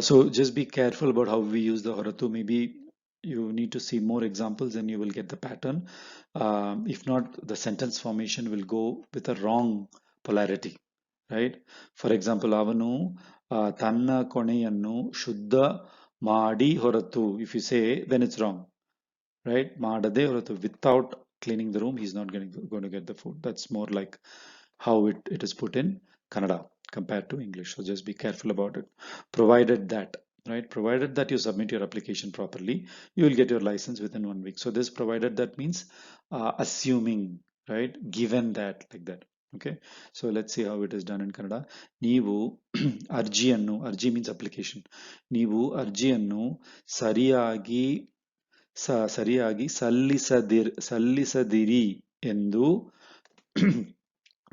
so just be careful about how we use the horatu. Maybe you need to see more examples and you will get the pattern. If not, the sentence formation will go with a wrong polarity, right? For example, avanu tanna koneyannu shuddha ಮಾಡಿ ಹೊರತು. If you say, then it's wrong, right? ಮಾಡದೆ ಹೊರತು, without cleaning the room, he's not going to get the food. That's more like how it is put in Kannada compared to English. So just be careful about it. Provided that, right? Provided that you submit your application properly, you will get your license within 1 week. So this provided that means assuming, right? Given that, like that. Okay. So let's see how it is done in Kannada. ನೀವು ಅರ್ಜಿಯನ್ನು, ಅರ್ಜಿ means application. ನೀವು ಅರ್ಜಿಯನ್ನು ಸರಿಯಾಗಿ ಸಲ್ಲಿಸದಿರಿ ಎಂದು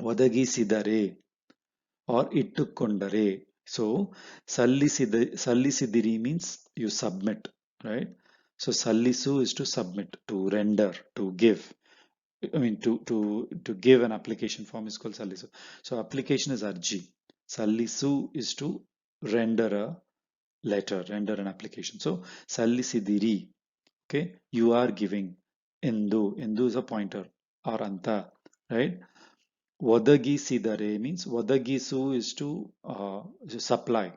ಒದಗಿಸಿದರೆ or ಇಟ್ಟುಕೊಂಡರೆ. So ಸಲ್ಲಿಸಿದಿರಿ means you submit, right? So sallisu is to submit, to render, to give. I mean to give an application form is called sallisu. So application is arji. Sallisu is to render a letter, render an application. So sallisidiri, okay, you are giving. Endu is a pointer, or anta, right? ಒದಗಿಸಿದರೆ means ಒದಗಿಸು is to supply,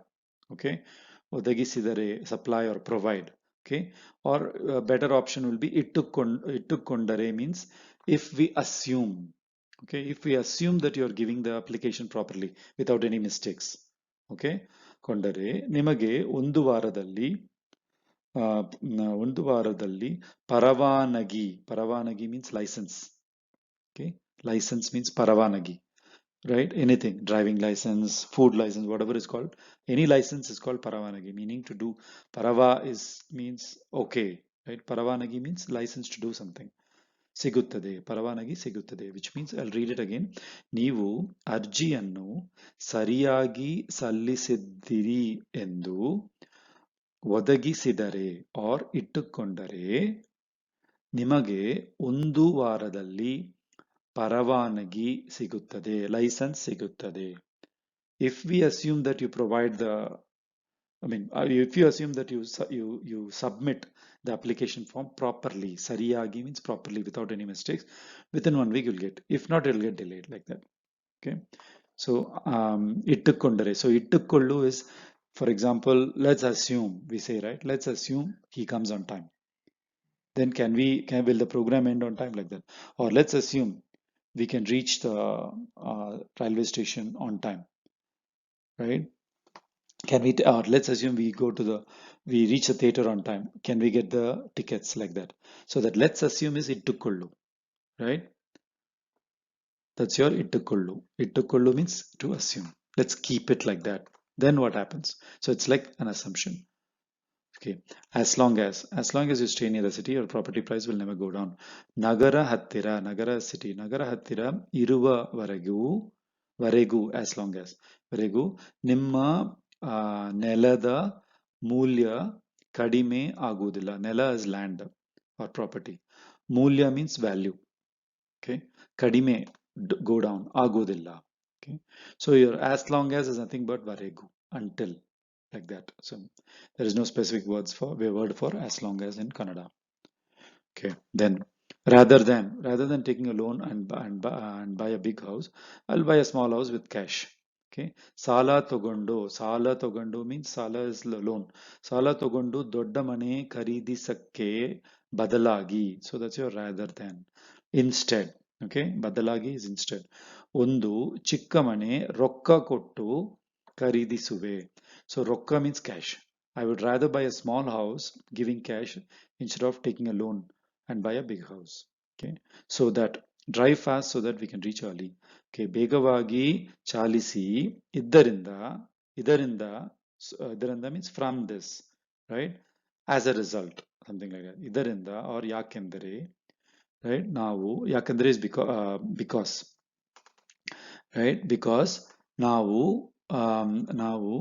okay? ಒದಗಿಸಿದರೆ, supply or provide, okay? Or a better option will be ಇಟ್ಟುಕೊಂಡರೆ means if we assume, okay? If we assume that you are giving the application properly without any mistakes, okay? ಕೊಂಡರೆ ನಿಮಗೆ ಒಂದು ವಾರದಲ್ಲಿ ಪರವಾನಗಿ means license, okay? License means paravanagi, right? Anything, driving license, food license, whatever is called, any license is called paravanagi, meaning to do. Parava means okay, right? Paravanagi means license to do something. Siguttade, paravanagi siguttade, which means, I'll read it again. ನೀವು ಅರ್ಜಿಯನ್ನು ಸರಿಯಾಗಿ ಸಲ್ಲಿಸಿದ್ದೀರಿ ಎಂದು ಒದಗಿಸಿದರೆ or ಇಟ್ಟುಕೊಂಡರೆ ನಿಮಗೆ ಒಂದು ವಾರದಲ್ಲಿ ಪರವಾನಗಿ ಸಿಗುತ್ತದೆ, ಲೈಸೆನ್ಸ್ ಸಿಗುತ್ತದೆ. If we assume that you provide the, if you assume that you submit the application form properly, sariyagi means properly, without any mistakes, within 1 week you'll get. If not, it'll get delayed, like that. Okay. So ittukondare. So ittukollu is, for example, let's assume, we say, right? Let's assume he comes on time. Then will the program end on time, like that? Or let's assume we can reach the railway station on time, right? Can we, or let's assume we reach the theater on time. Can we get the tickets, like that? So that let's assume is ittukollu, right? That's your ittukollu. Ittukollu means to assume. Let's keep it like that. Then what happens? So it's like an assumption. Okay. As long as you stay near the city, your property price will never go down. Nagara hattira, nagara city, nagara hattira ವರೆಗೂ, as long as, ವರೆಗೂ ನಿಮ್ಮ ನೆಲದ ಮೂಲ್ಯ ಕಡಿಮೆ ಆಗುವುದಿಲ್ಲ. ನೆಲ is land or property. Moolya means value. Okay. ಕಡಿಮೆ, go down, ಆಗುವುದಿಲ್ಲ. Okay. So your as long as is nothing but ವರೆಗೂ, until, like that. So there is no specific word for as long as in Kannada. Okay. Then rather than taking a loan and buy a big house, I'll buy a small house with cash. Okay, sala togondo means sala is loan. Sala togondo dodda mane ಖರೀದಿಸಕ್ಕೆ ಬದಲಾಗಿ. So that's your rather than. Instead. Okay, ಬದಲಾಗಿ is instead. ಒಂದು ಚಿಕ್ಕ ಮನೆ ರೊಕ್ಕ ಕೊಟ್ಟು ಖರೀದಿಸುವೆ. So rokka means cash. I would rather buy a small house giving cash instead of taking a loan and buy a big house. Okay, so that drive fast so that we can reach early. Okay, ಬೇಗವಾಗಿ ಚಾಲಿಸಿ ಇದರಿಂದ ಇದರಿಂದ ಇದರಿಂದ means from this, right? As a result, something like that. ಇದರಿಂದ or ಯಾಕೆಂದರೆ, right? ನಾವು ಯಾಕೆಂದರೆ is because, right? Because ನಾವು ನಾವು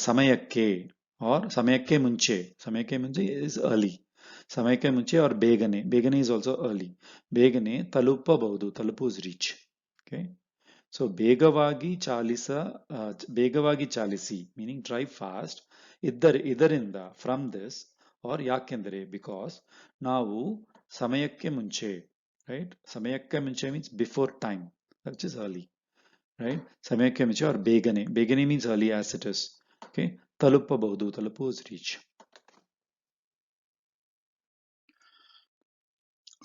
ಸಮಯಕ್ಕೆ or ಸಮಯಕ್ಕೆ ಮುಂಚೆ is early. ಸಮಯಕ್ಕೆ ಮುಂಚೆ or ಬೇಗನೆ is also early. ಬೇಗನೆ ತಲುಪಬಹುದು is reach. Okay, so ಬೇಗವಾಗಿ ಚಾಲಿಸಿ meaning drive fast ಇದರಿಂದ from this or ಯಾಕೆಂದರೆ because ನಾವು ಸಮಯಕ್ಕೆ ಮುಂಚೆ, right? ಸಮಯಕ್ಕೆ ಮುಂಚೆ means before time, which is early, right? ಸಮಯಕ್ಕೆ ಮುಂಚೆ or ಬೇಗನೆ means early as it is. Okay, ತಲುಪು is reach.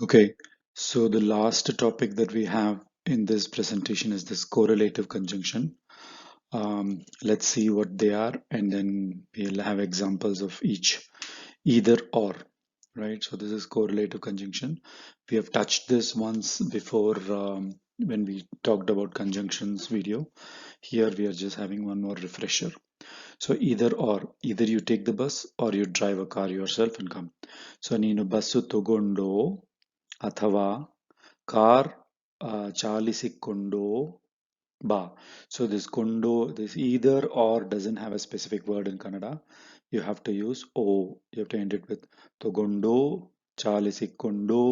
Okay, so the last topic that we have in this presentation is this correlative conjunction. Let's see what they are, and then we'll have examples of each. Either or, right? So this is correlative conjunction. We have touched this once before when we talked about conjunctions video. Here we are just having one more refresher. So either or, either you take the bus or you drive a car yourself and come. So ನೀನು bus ತಗೊಂಡು ಅಥವಾ car ಚಾಲಿಸಿಕೊಂಡು ba. So this kondo, this either or doesn't have a specific word in Kannada. You have to use o. You have to end it with togondo, chalisikkondo.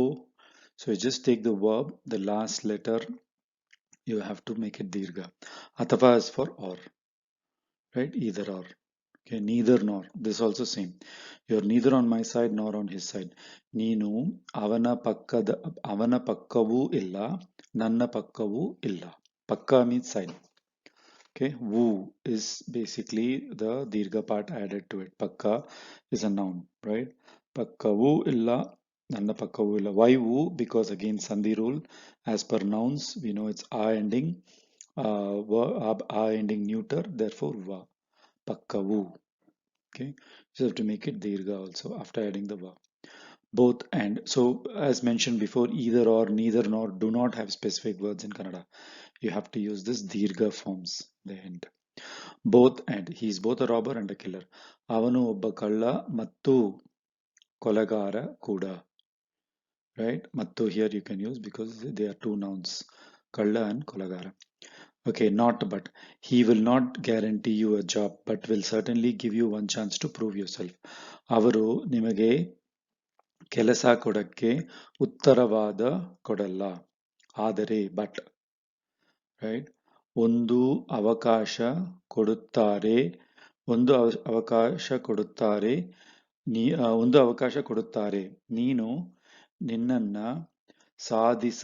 So you just take the verb, the last letter, you have to make it dirgha. Athava is for or, right? Either or. Okay, neither nor. This also same. You're neither on my side nor on his side. ನೀನು ಅವನ ಪಕ್ಕವೂ ಇಲ್ಲ, ನನ್ನ ಪಕ್ಕವೂ ಇಲ್ಲ. Pakka means side. Okay, woo is basically the dirgha part added to it. Pakka is a noun, right? Pakkavu illa, nanna pakkavu illa. Why woo? Because again, sandhi rule. As per nouns, we know it's a ending, a ending neuter. Therefore, va. Pakkavu. Okay, so you have to make it dirgha also after adding the va. Both and. So as mentioned before, either or, neither nor do not have specific words in Kannada. You have to use this dirgha forms, the end. Both and. He is both a robber and a killer. ಅವನು ಒಬ್ಬ ಕಳ್ಳ ಮತ್ತು ಕೊಲೆಗಾರ ಕೂಡ. Right? Mattu here you can use because they are two nouns. Kalla and kolagara. Okay, not but. He will not guarantee you a job, but will certainly give you one chance to prove yourself. ಅವರು ನಿಮಗೆ ಕೆಲಸ ಕೊಡಕ್ಕೆ ಉತ್ತರವಾದ ಕೊಡಲ್ಲ. ಆದರೆ but, right? ಒಂದು ಅವಕಾಶ ಕೊಡುತ್ತಾರೆ. ಒಂದು ಅವಕಾಶ ಕೊಡುತ್ತಾರೆ. ಒಂದು ಅವಕಾಶ ಕೊಡುತ್ತಾರೆ. ನೀನು ನಿನ್ನನ್ನ ಸಾಧಿಸ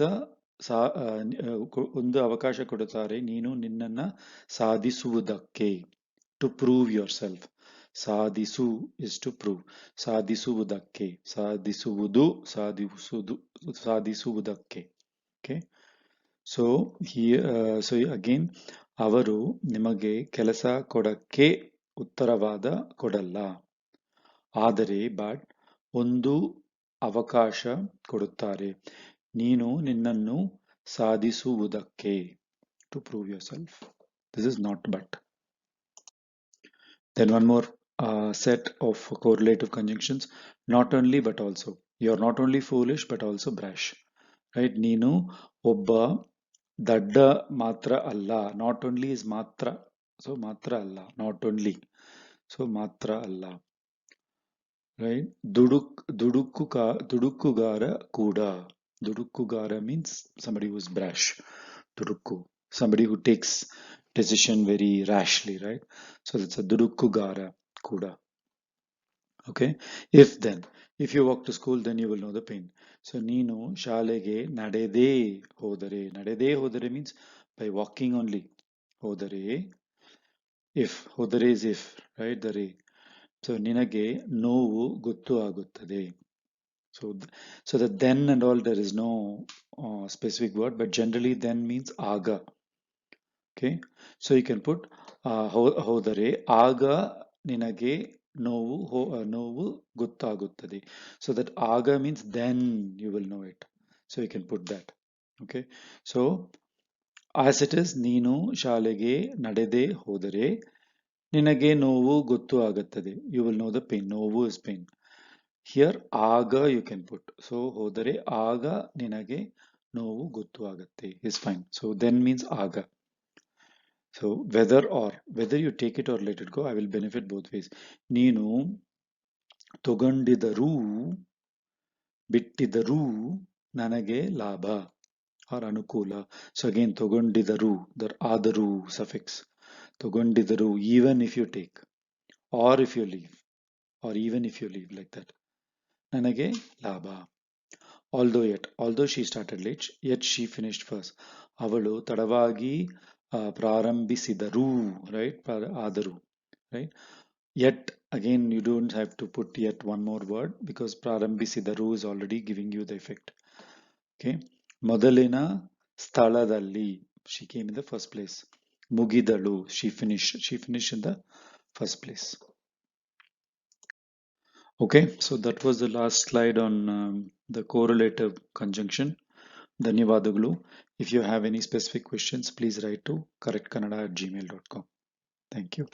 ಒಂದು ಅವಕಾಶ ಕೊಡುತ್ತಾರೆ. ನೀನು ನಿನ್ನನ್ನ ಸಾಧಿಸುವುದಕ್ಕೆ. To prove yourself. ಸಾಧಿಸು is to prove. ಸಾಧಿಸುವುದಕ್ಕೆ. ಸಾಧಿಸುವುದಕ್ಕೆ. Okay. So again, ಅವರು ನಿಮಗೆ ಕೆಲಸ ಕೊಡಕ್ಕೆ ಉತ್ತರವಾದ ಕೊಡಲ್ಲ. ಆದರೆ ಬಟ್ ಒಂದು ಅವಕಾಶ ಕೊಡುತ್ತಾರೆ. ನೀನು ನಿನ್ನನ್ನು ಸಾಧಿಸುವುದಕ್ಕೆ. To prove yourself. This is not but. Then one more set of correlative conjunctions. Not only but also. You are not only foolish but also brash. Right? ನೀನು ಒಬ್ಬ ದಡ್ಡ ಮಾತ್ರ ಅಲ್ಲ. Not only is ಮಾತ್ರ. So ಮಾತ್ರ ಅಲ್ಲ. Not only. So ಮಾತ್ರ ಅಲ್ಲ. Right? ದುಡುಕುಗಾರ ಕೂಡ. Dudukugara means somebody who is brash. Dudukku. Somebody who takes decision very rashly, right? So it's a Dudukugara kuda. Okay? If you walk to school, then you will know the pain. So ನೀನು ಶಾಲೆಗೆ ನಡೆದೇ ಹೋದರೆ. ನಡೆದೇ ಹೋದರೆ means by walking only. hodare. If hodare is if, right? The re. So ninage novu gottu aguttade. So so the then and all, there is no specific word, but generally then means aga. Okay, so you can put hodare aga ninage novu gottaguttade. So that aga means then you will know it. So you can put that. Okay, so as it is, ನೀನು ಶಾಲೆಗೆ ನಡೆದೇ ಹೋದರೆ ನಿನಗೆ ನೋವು ಗೊತ್ತು ಆಗುತ್ತದೆ. You will know the pain. ನೋವು is pain. Here ಆಗ you can put. So ಹೋದರೆ ಆಗ ನಿನಗೆ ನೋವು ಗೊತ್ತು ಆಗುತ್ತೆ is fine. So then means ಆಗ. So whether you take it or let it go, I will benefit both ways. ನೀನು ತಗೊಂಡಿದರೂ ಬಿಟ್ಟಿದರೂ ನನಗೆ ಲಾಭ or ಅನುಕೂಲ. So again ತಗೊಂಡಿದರೂ, the ಆದರೂ suffix. ತಗೊಂಡಿದರೂ, even if you take or if you leave or even if you leave like that. ನನಗೆ ಲಾಭ. Although she started late, yet she finished first. ಅವಳು ತಡವಾಗಿ ಪ್ರಾರಂಭಿಸಿದರು, right? ಆದರು, right? Yet again you don't have to put yet one more word because ಪ್ರಾರಂಭಿಸಿದರು is already giving you the effect. Okay, ಮೊದಲಿನ ಸ್ಥಳದಲ್ಲಿ, she came in the first place. ಮುಗಿದಳು, she finished in the first place. Okay, so that was the last slide on the correlative conjunction. ಧನ್ಯವಾದಗಳು. If you have any specific questions, please write to correctcanada@gmail.com. Thank you.